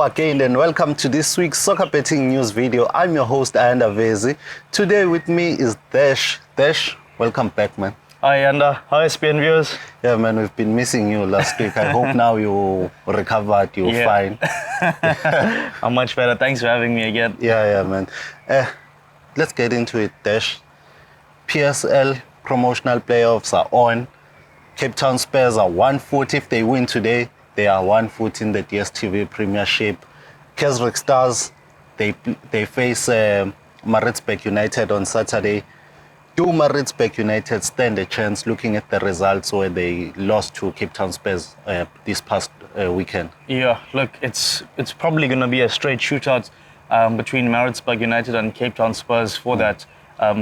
again and welcome to this week's soccer betting news video. I'm your host Ayanda Vezi. Today with me is Desh. Desh, welcome back, man. Hi Ayanda, hi SPN viewers. Yeah, man, we've been missing you last week. I hope now you recovered, you're fine. I'm much better. Thanks for having me again. Yeah, man. Let's get into it, Desh. PSL promotional playoffs are on. Cape Town Spurs are 1 foot. If they win today, they are 1 foot in the DStv Premiership. Keswick Stars, they face Maritzburg United on Saturday. Do Maritzburg United stand a chance looking at the results where they lost to Cape Town Spurs this past weekend? Yeah, look, it's probably going to be a straight shootout between Maritzburg United and Cape Town Spurs for that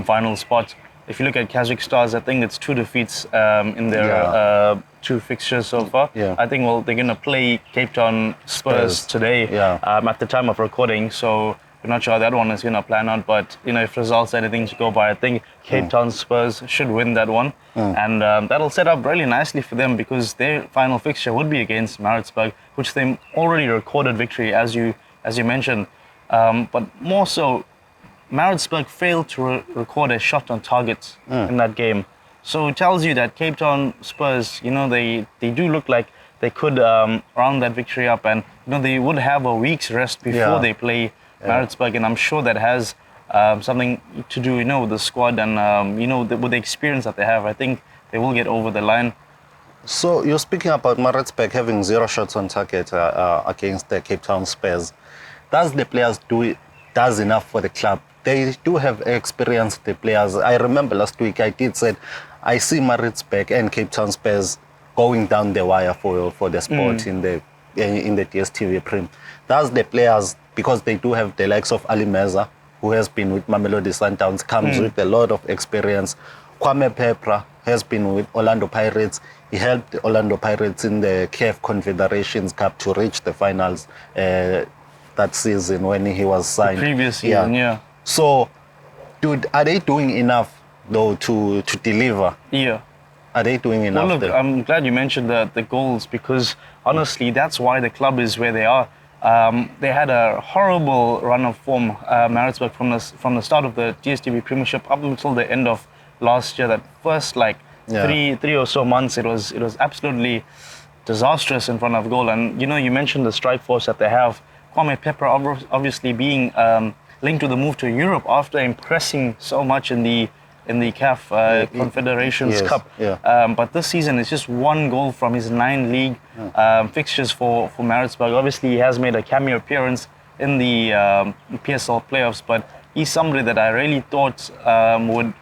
final spot. If you look at Keswick Stars, I think it's 2 defeats in their 2 fixtures so far. Yeah. I think, they're going to play Cape Town Spurs today at the time of recording. So we're not sure how that one is going to plan out. But, if results are anything to go by, I think Cape Town Spurs should win that one. And that'll set up really nicely for them because their final fixture would be against Maritzburg, which they already recorded victory, as you mentioned. But more so, Maritzburg failed to record a shot on target in that game. So it tells you that Cape Town Spurs, they do look like they could round that victory up, and they would have a week's rest before they play Maritzburg, and I'm sure that has something to do, with the squad and with the experience that they have. I think they will get over the line. So you're speaking about Maritzburg having 0 shots on target against the Cape Town Spurs. Does the players does enough for the club? They do have experienced the players. I remember last week I did said I see Maritzburg and Cape Town Spurs going down the wire for the spot in the DStv Prem. Does the players, because they do have the likes of Ali Meza, who has been with Mamelodi Sundowns, comes with a lot of experience. Kwame Pepra has been with Orlando Pirates. He helped the Orlando Pirates in the CAF Confederations Cup to reach the finals that season when he was signed. The previous season, yeah. So, are they doing enough, though, to deliver? Yeah. Are they doing enough? Well, look, I'm glad you mentioned the goals because, honestly, that's why the club is where they are. They had a horrible run of form, Maritzburg, from the start of the DStv Premiership up until the end of last year. That first, three or so months, it was absolutely disastrous in front of goal. And, you mentioned the strike force that they have. Kwame Pepper obviously being linked to the move to Europe after impressing so much in the CAF Confederations Cup. Yeah. But this season it's just 1 goal from his 9 league fixtures for Maritzburg. Obviously he has made a cameo appearance in the PSL playoffs, but he's somebody that I really thought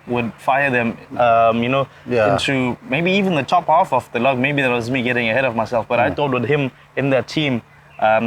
would fire them into maybe even the top half of the log. Maybe that was me getting ahead of myself, but I thought with him in that team,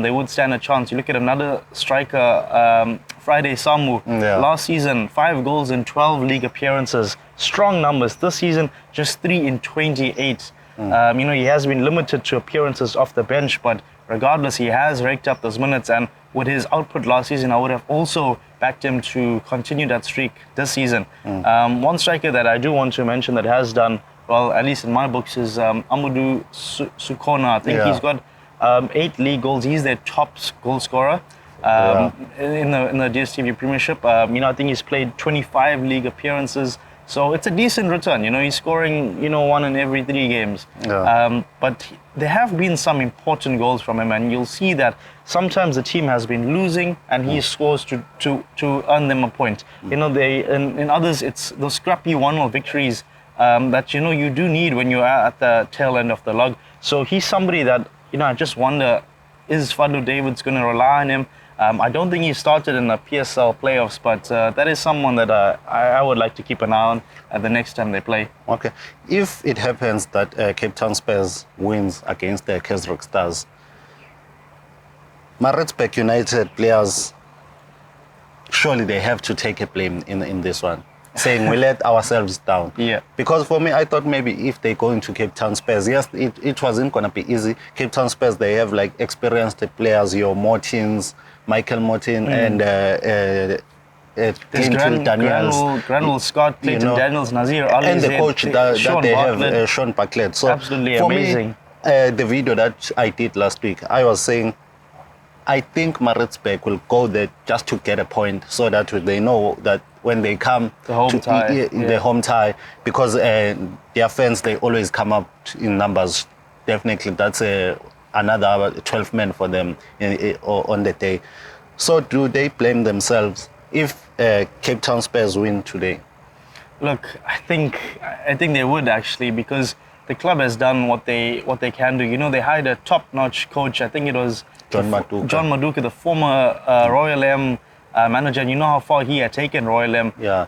they would stand a chance. You look at another striker, Friday Samu. Last season, 5 goals in 12 league appearances. Strong numbers. This season, just 3 in 28. He has been limited to appearances off the bench, but regardless, he has raked up those minutes. And with his output last season, I would have also backed him to continue that streak this season. One striker that I do want to mention that has done well, at least in my books, is Amadou Sukona. I think he's got 8 league goals. He's their top goal scorer in the DStv Premiership. I think he's played 25 league appearances, so it's a decent return. He's scoring 1 in every 3 games. But there have been some important goals from him, and you'll see that sometimes the team has been losing, and he scores to earn them a point. In others, it's those scrappy 1-0 victories that you do need when you are at the tail end of the log. So he's somebody that. I just wonder, is Fadu Davids going to rely on him? I don't think he started in the PSL playoffs, but that is someone that I would like to keep an eye on at the next time they play. Okay. If it happens that Cape Town Spurs wins against the Keswick Stars, Maritzburg United players, surely they have to take a blame in this one, saying we let ourselves down. Yeah. Because for me, I thought maybe if they go into Cape Town Spurs, yes, it wasn't going to be easy. Cape Town Spurs, they have experienced players, your Mortins, Michael Mortin, and Granville Scott, Clayton Daniels, Nazir Ali, and the coach that they have, Sean Bartlett. So absolutely for amazing. Me, the video that I did last week, I was saying I think Maritzburg will go there just to get a point, so that they know that when they come The home tie. the home tie, because their fans, they always come up in numbers. Definitely, that's another 12 men for them on the day. So do they blame themselves if Cape Town Spurs win today? Look, I think they would actually, because the club has done what they can do. You know, they hired a top-notch coach. I think it was John Maduka, the former Royal M manager. And you know how far he had taken Royal M. Yeah.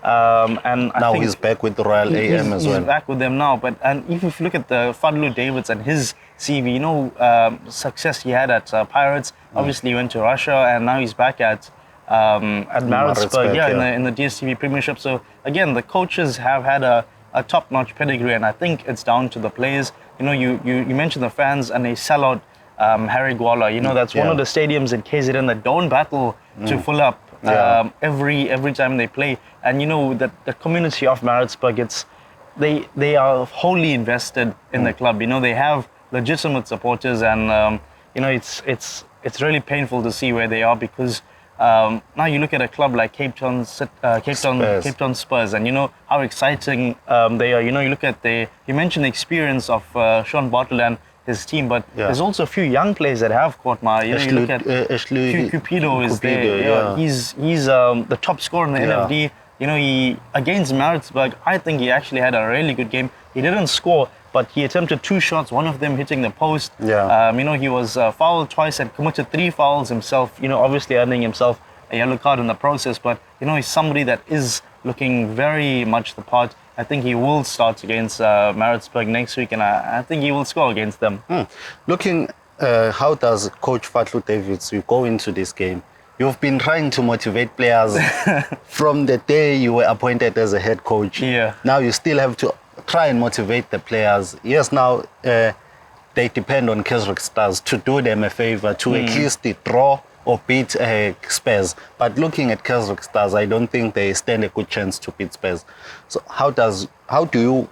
And I now think he's back with the Royal AM as well. He's back with them now. And if you look at the Fadlu Davids and his CV, you know, success he had at Pirates. Obviously, he went to Russia, and now he's back at Maritzburg, in the DStv Premiership. So again, the coaches have had a top-notch pedigree, and I think it's down to the players. You know, you mentioned the fans, and they sell out Harry Gwala. You know, that's one of the stadiums in KZN that don't battle to fill up every time they play. And you know that the community of Maritzburg, they are wholly invested in the club. You know, they have legitimate supporters, and you know, it's really painful to see where they are, because now you look at a club like Cape Town Spurs, and you know how exciting they are. You know, you look at you mentioned the experience of Sean Bartle and his team, but there's also a few young players that have caught my. You know, you look at Cupido is there. Yeah. He's the top scorer in the NFD. You know, he against Maritzburg, I think he actually had a really good game. He didn't score, but he attempted 2 shots, one of them hitting the post. Yeah. You know, he was fouled twice and committed 3 fouls himself, you know, obviously earning himself a yellow card in the process. But, you know, he's somebody that is looking very much the part. I think he will start against Maritzburg next week, and I think he will score against them. Looking, how does Coach Fadlu Davids, you go into this game? You've been trying to motivate players from the day you were appointed as a head coach. Yeah. Now you still have to try and motivate the players. Yes, now they depend on Keswick Stars to do them a favor, to at least draw or beat Spurs. But looking at Keswick Stars, I don't think they stand a good chance to beat Spurs. So how do you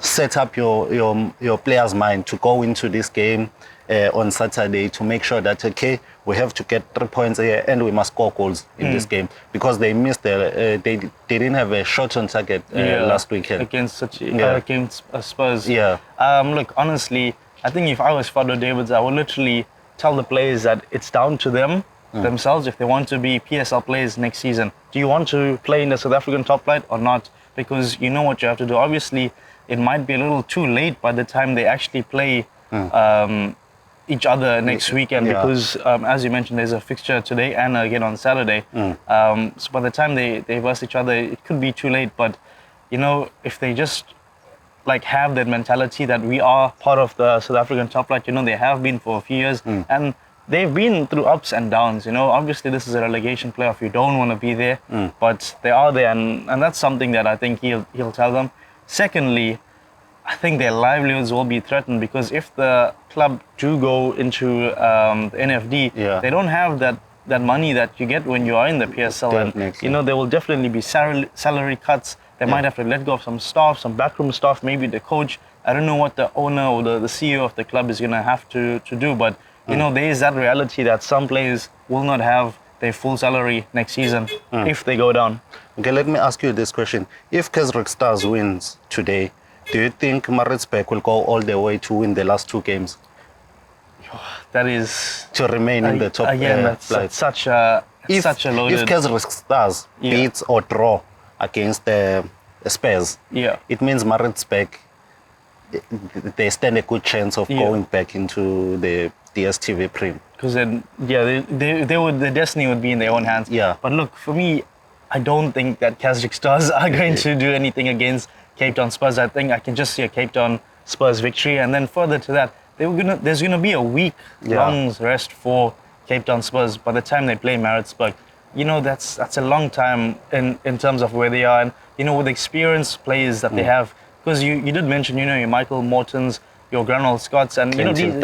set up your players' mind to go into this game on Saturday, to make sure that, okay, we have to get 3 points here and we must score goals in this game, because they missed they didn't have a shot on target last weekend against Spurs. Yeah. Look, honestly, I think if I was Fadlu Davids, I would literally tell the players that it's down to them themselves if they want to be PSL players next season. Do you want to play in the South African top flight or not? Because you know what you have to do. Obviously, it might be a little too late by the time they actually play each other next weekend, because as you mentioned, there's a fixture today and again on Saturday. So by the time they verse each other, it could be too late. But you know, if they just like have that mentality that we are part of the South African top flight, you know, they have been for a few years, and they've been through ups and downs. You know, obviously this is a relegation playoff, you don't want to be there, but they are there, and that's something that I think he'll tell them. Secondly, I think their livelihoods will be threatened, because if the club do go into the NFD, they don't have that money that you get when you are in the PSL. Definitely. And, you know, there will definitely be salary cuts. They might have to let go of some staff, some backroom staff, maybe the coach. I don't know what the owner or the CEO of the club is going to have to do, but, you know, there is that reality that some players will not have their full salary next season if they go down. Okay, let me ask you this question. If Keswick Stars wins today, do you think Maritzburg will go all the way to win the last 2 games? That is to remain in the top that's such a loaded. If Keswick Stars beats or draw against the Spurs, it means Maritzburg, they stand a good chance of going back into the DStv Premiership. Because then, the destiny would be in their own hands. Yeah. But look, for me, I don't think that Keswick Stars are going to do anything against Cape Town Spurs. I think I can just see a Cape Town Spurs victory, and then further to that, there's gonna be a week-long rest for Cape Town Spurs by the time they play Maritzburg. You know, that's a long time in terms of where they are, and you know, with the experienced players that they have. Because you did mention, you know, your Michael Mortons, your Granwell Scotts, and Clayton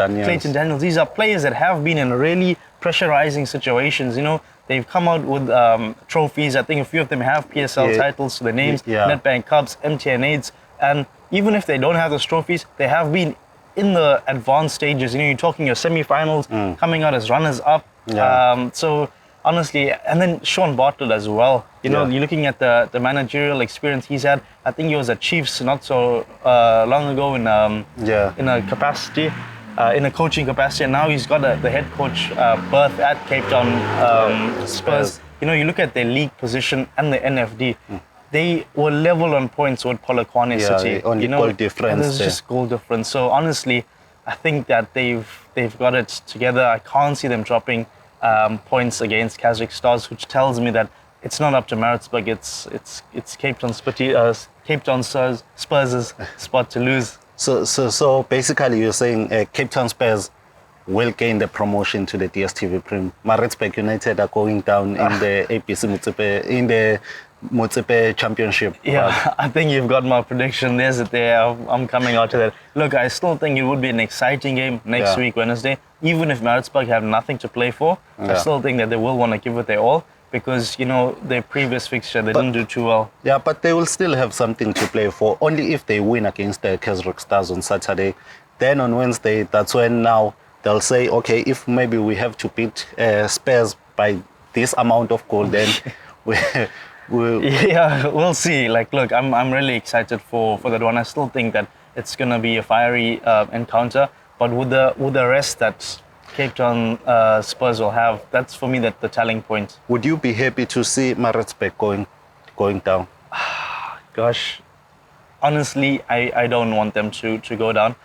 Daniels. These are players that have been in really pressurizing situations. You know, they've come out with trophies. I think a few of them have PSL titles to their names, Nedbank Cups, MTN Aids, and even if they don't have those trophies, they have been in the advanced stages. You're talking your semi-finals, coming out as runners-up. Yeah. So honestly, and then Sean Bartlett as well. You're looking at the managerial experience he's had. I think he was at Chiefs not so long ago in a capacity, in a coaching capacity, and now he's got the head coach berth at Cape Town Spurs. You look at their league position and the NFD. They were level on points with Polokwane City. Only goal difference. There's just goal difference. So honestly, I think that they've got it together. I can't see them dropping points against Kazakh Stars, which tells me that it's not up to Maritzburg. It's Cape Town Spurs' spot to lose. So basically, you're saying Cape Town Spurs will gain the promotion to the DStv Premiership. Maritzburg United are going down in the APC Motsepe Championship. Yeah, I think you've got my prediction. There's it there. I'm coming out to that. Look, I still think it would be an exciting game next week, Wednesday. Even if Maritzburg have nothing to play for, I still think that they will want to give it their all because, their previous fixture, they didn't do too well. Yeah, but they will still have something to play for, only if they win against the Kazakh Stars on Saturday. Then on Wednesday, that's when now they'll say, okay, if maybe we have to beat Spurs by this amount of goal, then we'll see. Like, look, I'm really excited for that one. I still think that it's gonna be a fiery encounter, but with the rest that Cape Town Spurs will have, that's for me the telling point. Would you be happy to see Maritzburg going down? Gosh, honestly, I don't want them to go down.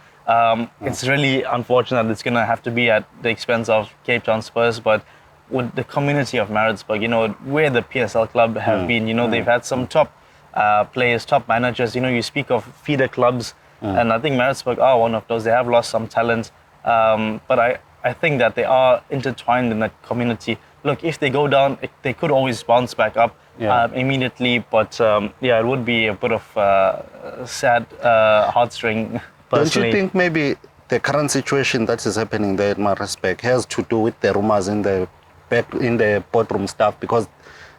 It's really unfortunate it's gonna have to be at the expense of Cape Town Spurs, but with the community of Maritzburg, where the PSL club have been, they've had some top players, top managers. You speak of feeder clubs, and I think Maritzburg are one of those. They have lost some talent, but I think that they are intertwined in that community. Look, if they go down, they could always bounce back up immediately, but it would be a bit of sad heartstring. Personally. Don't you think maybe the current situation that is happening there at Maritzburg has to do with the rumors in the boardroom staff? Because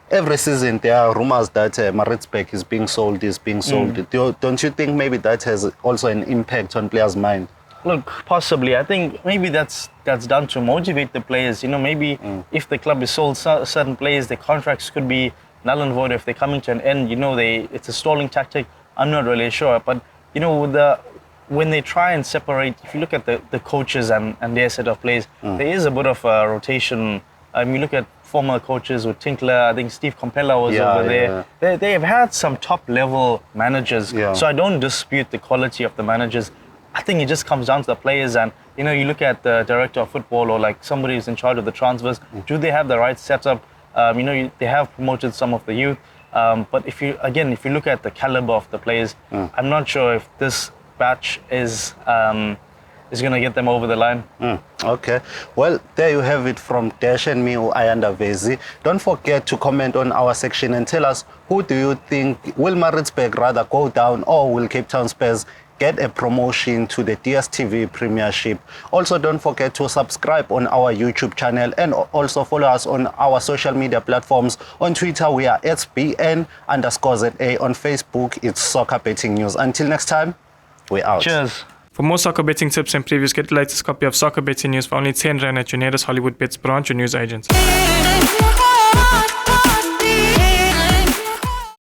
every season there are rumors that Maritzburg is being sold. Don't you think maybe that has also an impact on players' mind? Look, possibly. I think maybe that's done to motivate the players. Maybe if the club is sold, certain players, their contracts could be null and void if they're coming to an end. It's a stalling tactic. I'm not really sure, but when they try and separate, if you look at the coaches and their set of players, there is a bit of a rotation. You look at former coaches with Tinkler, I think Steve Compella was over there. They have had some top-level managers, so I don't dispute the quality of the managers. I think it just comes down to the players, and you look at the director of football or like somebody who's in charge of the transfers. Do they have the right setup? They have promoted some of the youth, but if you look at the caliber of the players, I'm not sure if this batch is going to get them over the line. Okay. Well, there you have it from Desh and me, Ayanda Vezi. Don't forget to comment on our section and tell us, who do you think, will Maritzburg rather go down, or will Cape Town Spurs get a promotion to the DStv Premiership? Also, don't forget to subscribe on our YouTube channel and also follow us on our social media platforms. On Twitter, we are @BN_ZA. On Facebook, it's Soccer Betting News. Until next time, we're out. Cheers. For more soccer betting tips and previews, get the latest copy of Soccer Betting News for only 10 Rand at your nearest Hollywood Bets branch or news agent.